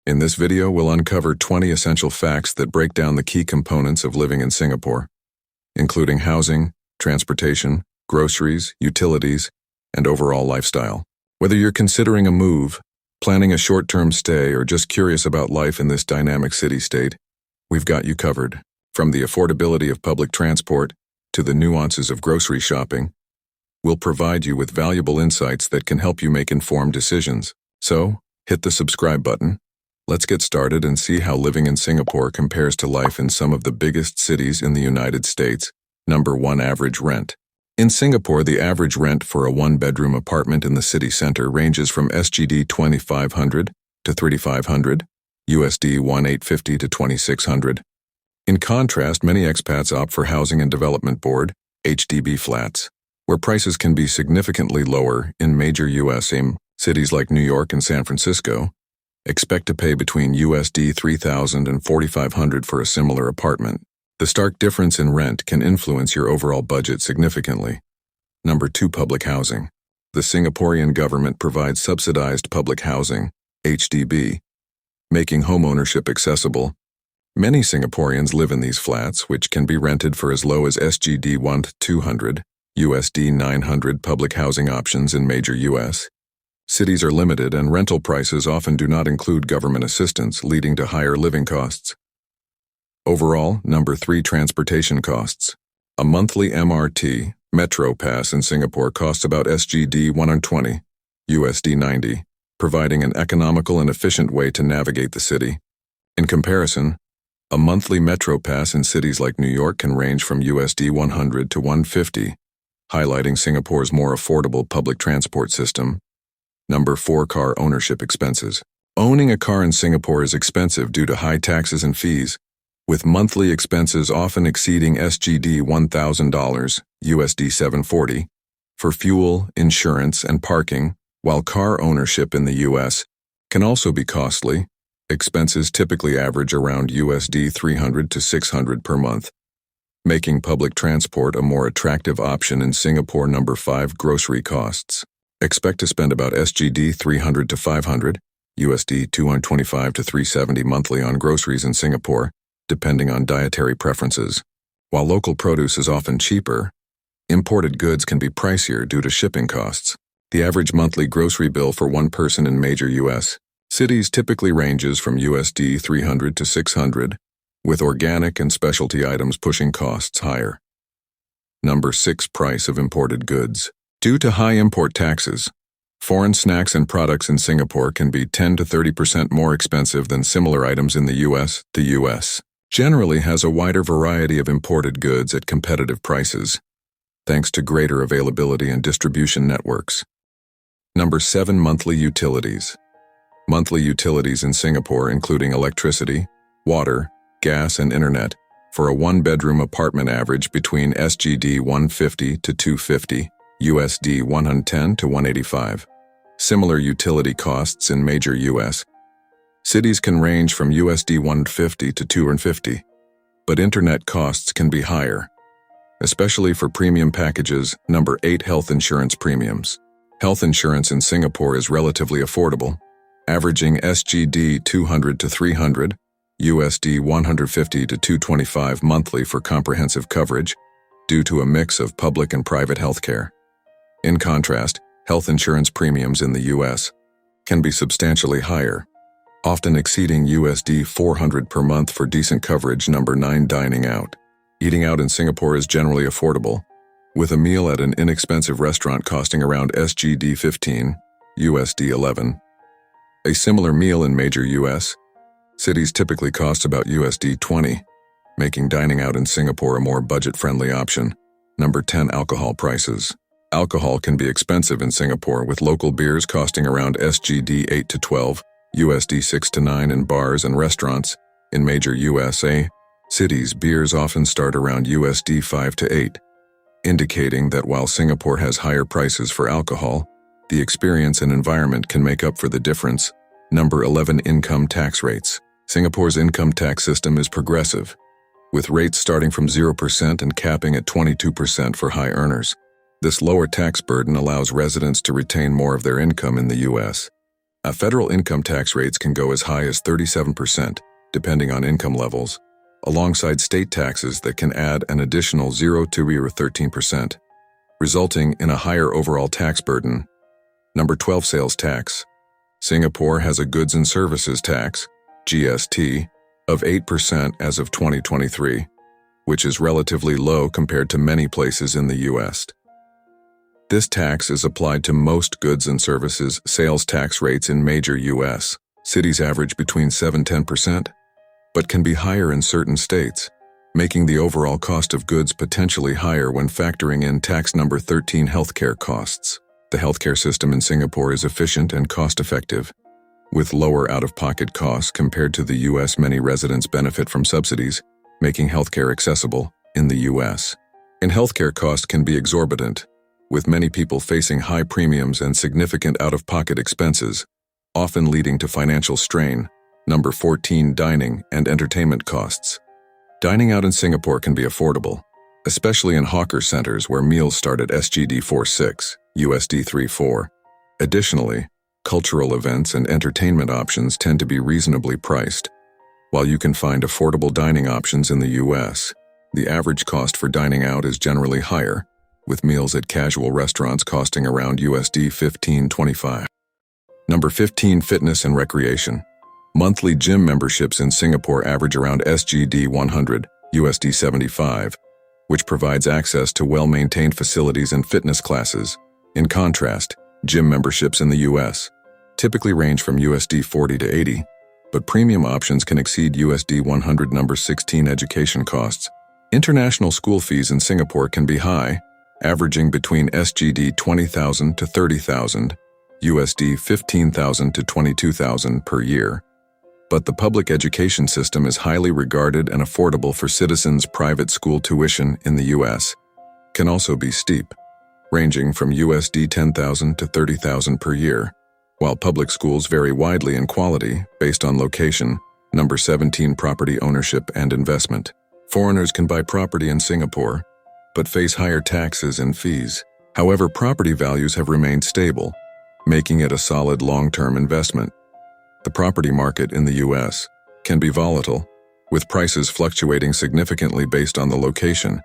In this video, we'll uncover 20 essential facts that break down the key components of living in Singapore, including housing, transportation, groceries, utilities, and overall lifestyle. Whether you're considering a move, planning a short-term stay, or just curious about life in this dynamic city-state, we've got you covered. From the affordability of public transport to the nuances of grocery shopping, we'll provide you with valuable insights that can help you make informed decisions. So, hit the subscribe button. Let's get started and see how living in Singapore compares to life in some of the biggest cities in the United States. Number 1. Average rent. In Singapore, the average rent for a one-bedroom apartment in the city center ranges from SGD 2,500 to 3,500, USD 1,850 to 2,600. In contrast, many expats opt for Housing and Development Board, HDB flats, where prices can be significantly lower. In major U.S. cities like New York and San Francisco, expect to pay between USD 3,000 and 4,500 for a similar apartment. The stark difference in rent can influence your overall budget significantly. Number 2. Public housing. The Singaporean government provides subsidized public housing, HDB, making homeownership accessible. Many Singaporeans live in these flats, which can be rented for as low as SGD 1,200, USD 900. Public housing options in major U.S. cities are limited, and rental prices often do not include government assistance, leading to higher living costs. Overall, number 3. Transportation costs. A monthly MRT, Metro Pass in Singapore costs about SGD 120, USD 90, providing an economical and efficient way to navigate the city. In comparison, a monthly Metro Pass in cities like New York can range from USD 100 to 150, highlighting Singapore's more affordable public transport system. Number 4. Car ownership expenses. Owning a car in Singapore is expensive due to high taxes and fees, with monthly expenses often exceeding SGD $1,000, USD 740, for fuel, insurance, and parking. While car ownership in the U.S. can also be costly, expenses typically average around USD 300 to 600 per month, making public transport a more attractive option in Singapore. Number 5. Grocery costs. Expect to spend about SGD 300 to 500, USD 225 to 370 monthly on groceries in Singapore, depending on dietary preferences. While local produce is often cheaper, imported goods can be pricier due to shipping costs. The average monthly grocery bill for one person in major U.S. cities typically ranges from USD 300 to 600, with organic and specialty items pushing costs higher. Number 6. Price of imported goods. Due to high import taxes, foreign snacks and products in Singapore can be 10 to 30% more expensive than similar items in the U.S. The U.S. generally has a wider variety of imported goods at competitive prices, thanks to greater availability and distribution networks. Number 7. Monthly utilities. Monthly utilities in Singapore, including electricity, water, gas, and internet, for a one-bedroom apartment average between SGD 150 to 250, USD 110 to 185. Similar utility costs in major U.S. cities can range from USD 150 to 250, but internet costs can be higher, especially for premium packages. Number 8. Health insurance premiums. Health insurance in Singapore is relatively affordable, averaging SGD 200 to 300, USD 150 to 225 monthly for comprehensive coverage, due to a mix of public and private healthcare. In contrast, health insurance premiums in the U.S. can be substantially higher, often exceeding USD 400 per month for decent coverage. Number 9. Dining out. Eating out in Singapore is generally affordable, with a meal at an inexpensive restaurant costing around SGD 15, USD 11. A similar meal in major U.S. cities typically costs about USD 20, making dining out in Singapore a more budget-friendly option. Number 10. Alcohol prices. Alcohol can be expensive in Singapore, with local beers costing around SGD 8 to 12, USD 6 to 9 in bars and restaurants. In major USA cities, beers often start around USD 5 to 8, indicating that while Singapore has higher prices for alcohol, the experience and environment can make up for the difference. Number 11. Income tax rates. Singapore's income tax system is progressive, with rates starting from 0% and capping at 22% for high earners. This lower tax burden allows residents to retain more of their income in the U.S. Federal income tax rates can go as high as 37%, depending on income levels, alongside state taxes that can add an additional 0 to 13%, resulting in a higher overall tax burden. Number 12, sales tax. Singapore has a goods and services tax, GST, of 8% as of 2023, which is relatively low compared to many places in the US. This tax is applied to most goods and services sales tax rates in major U.S. cities average between 7–10%, but can be higher in certain states, making the overall cost of goods potentially higher when factoring in tax number 13, healthcare costs. The healthcare system in Singapore is efficient and cost-effective, with lower out-of-pocket costs compared to the U.S. Many residents benefit from subsidies, making healthcare accessible in the U.S. And healthcare costs can be exorbitant, with many people facing high premiums and significant out-of-pocket expenses, often leading to financial strain. Number 14, dining and entertainment costs. Dining out in Singapore can be affordable, especially in hawker centers where meals start at SGD 4.6, USD 3.4. Additionally, cultural events and entertainment options tend to be reasonably priced. While you can find affordable dining options in the US, the average cost for dining out is generally higher, with meals at casual restaurants costing around USD 15–25. Number 15, fitness and recreation. Monthly gym memberships in Singapore average around SGD 100, USD 75, which provides access to well-maintained facilities and fitness classes. In contrast, gym memberships in the US typically range from USD 40 to 80, but premium options can exceed USD 100. Number 16, education costs. International school fees in Singapore can be high, averaging between SGD 20,000 to 30,000, USD 15,000 to 22,000 per year. But the public education system is highly regarded and affordable for citizens. Private school tuition in the US can also be steep, ranging from USD 10,000 to 30,000 per year, while public schools vary widely in quality based on location. Number 17, property ownership and investment. Foreigners can buy property in Singapore, but face higher taxes and fees. However, property values have remained stable, making it a solid long-term investment. The property market in the U.S. can be volatile, with prices fluctuating significantly based on the location.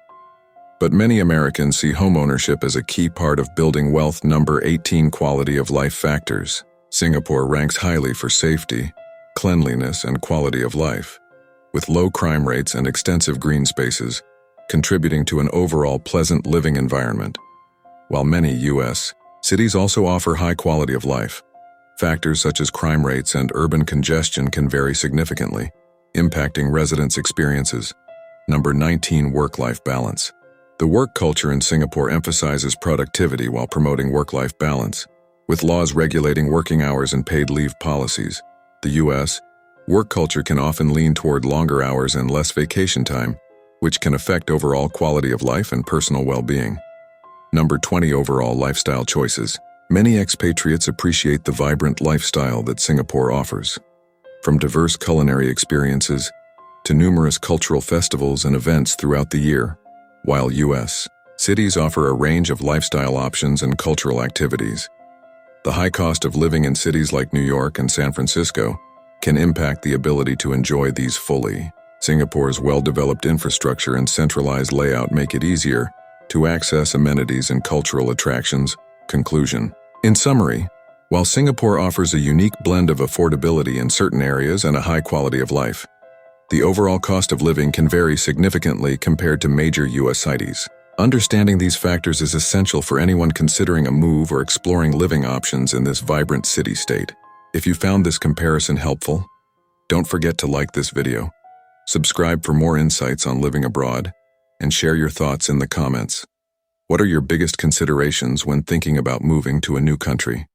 But many Americans see homeownership as a key part of building wealth. Number 18, quality of life factors. Singapore ranks highly for safety, cleanliness, and quality of life, with low crime rates and extensive green spaces, contributing to an overall pleasant living environment. While many U.S. cities also offer high quality of life, factors such as crime rates and urban congestion can vary significantly, impacting residents' experiences. Number 19, work-life balance. The work culture in Singapore emphasizes productivity while promoting work-life balance, with laws regulating working hours and paid leave policies. The U.S. work culture can often lean toward longer hours and less vacation time, which can affect overall quality of life and personal well-being. Number 20, overall lifestyle choices. Many expatriates appreciate the vibrant lifestyle that Singapore offers. From diverse culinary experiences to numerous cultural festivals and events throughout the year, while U.S. cities offer a range of lifestyle options and cultural activities. The high cost of living in cities like New York and San Francisco can impact the ability to enjoy these fully. Singapore's well-developed infrastructure and centralized layout make it easier to access amenities and cultural attractions. Conclusion. In summary, while Singapore offers a unique blend of affordability in certain areas and a high quality of life, the overall cost of living can vary significantly compared to major U.S. cities. Understanding these factors is essential for anyone considering a move or exploring living options in this vibrant city-state. If you found this comparison helpful, don't forget to like this video, subscribe for more insights on living abroad, and share your thoughts in the comments. What are your biggest considerations when thinking about moving to a new country?